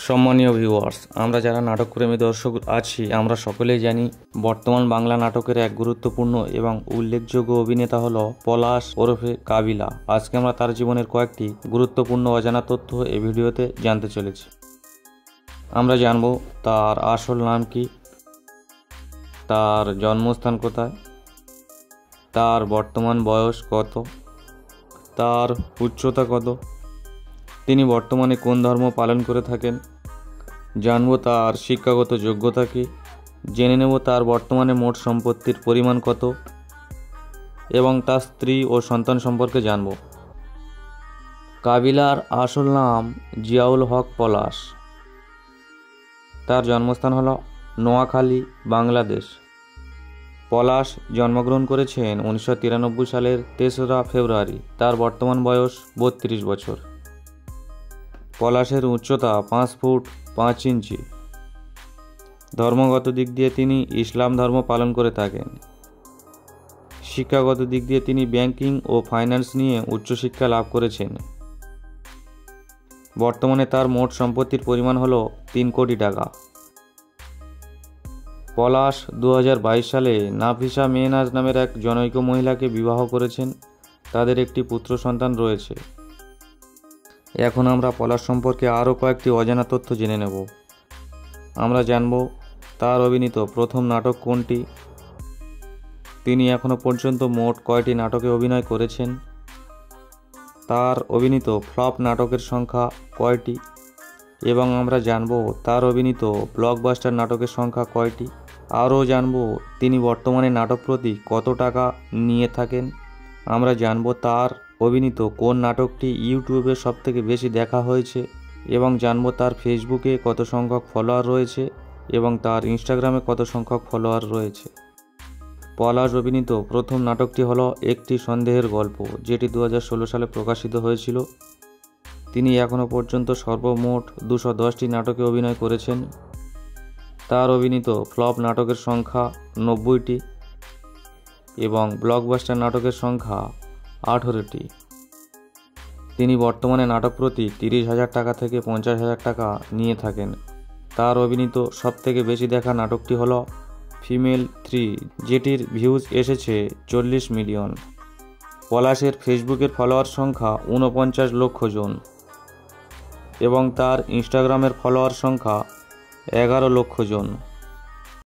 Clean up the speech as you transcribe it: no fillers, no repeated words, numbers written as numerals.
সম্মানীয় ভিউয়ার্স, আমরা যারা নাটকপ্রেমী দর্শক আছি আমরা সকলেই জানি বর্তমান বাংলা নাটকের এক গুরুত্বপূর্ণ এবং উল্লেখযোগ্য অভিনেতা হলো পলাশ ওরফে কাবিলা। আজকে আমরা তার জীবনের কয়েকটি গুরুত্বপূর্ণ অজানা তথ্য এই ভিডিওতে জানতে চলেছি। আমরা জানব তার আসল নাম কি, তার জন্মস্থান কোথায়, তার বর্তমান বয়স কত, তার উচ্চতা কত, তিনি বর্তমানে কোন ধর্ম পালন করে থাকেন, জানব তার শিক্ষাগত যোগ্যতা কি, জেনে নেব তার বর্তমানে মোট সম্পত্তির পরিমাণ কত এবং তার স্ত্রী ও সন্তান সম্পর্কে জানব। কাবিলার আসল নাম জিয়াউল হক পলাশ। তার জন্মস্থান হল নোয়াখালী, বাংলাদেশ। পলাশ জন্মগ্রহণ করেছেন 1993 সালের 3রা ফেব্রুয়ারি। তার বর্তমান বয়স 32 বছর। পলাশের উচ্চতা 5 ফুট 5 ইঞ্চি। ধর্মগত দিক দিয়ে তিনি ইসলাম ধর্ম পালন করে থাকেন। শিক্ষাগত দিক দিয়ে তিনি ব্যাংকিং ও ফাইন্যান্স নিয়ে উচ্চশিক্ষা লাভ করেছেন। বর্তমানে তার মোট সম্পত্তির পরিমাণ হল 3 কোটি টাকা। পলাশ 2022 সালে নাফিসা মেহনাজ নামের এক জনৈক মহিলাকে বিবাহ করেছেন। তাদের একটি পুত্র সন্তান রয়েছে। এখন আমরা পলাশ সম্পর্কে আরও কয়েকটি অজানা তথ্য জেনে নেব। আমরা জানব তার অভিনীত প্রথম নাটক কোনটি, তিনি এখনও পর্যন্ত মোট কয়টি নাটকে অভিনয় করেছেন, তার অভিনীত ফ্লপ নাটকের সংখ্যা কয়টি এবং আমরা জানব তার অভিনীত ব্লকবাস্টার নাটকের সংখ্যা কয়টি। আরও জানব তিনি বর্তমানে নাটক প্রতি কত টাকা নিয়ে থাকেন। আমরা জানব তার অভিনীত কোন নাটকটি ইউটিউবে সবথেকে বেশি দেখা হয়েছে এবং জানব তার ফেসবুকে কত সংখ্যক ফলোয়ার রয়েছে এবং তার ইনস্টাগ্রামে কত সংখ্যক ফলোয়ার রয়েছে। পলাশ অভিনীত প্রথম নাটকটি হলো একটি সন্দেহের গল্প, যেটি 2016 সালে প্রকাশিত হয়েছিল। তিনি এখনও পর্যন্ত সর্বমোট 210টি নাটকে অভিনয় করেছেন। তার অভিনীত ফ্লপ নাটকের সংখ্যা 90টি এবং ব্লকবাস্টার নাটকের সংখ্যা 18টি। তিনি বর্তমানে নাটক প্রতি 30,000 টাকা থেকে 50,000 টাকা নিয়ে থাকেন। তার অভিনীত সবথেকে বেশি দেখা নাটকটি হল ফিমেল 3, যেটির ভিউজ এসেছে 40 মিলিয়ন। পলাশের ফেসবুকের ফলোয়ার সংখ্যা 49 লক্ষ জন এবং তার ইনস্টাগ্রামের ফলোয়ার সংখ্যা 11 লক্ষ জন।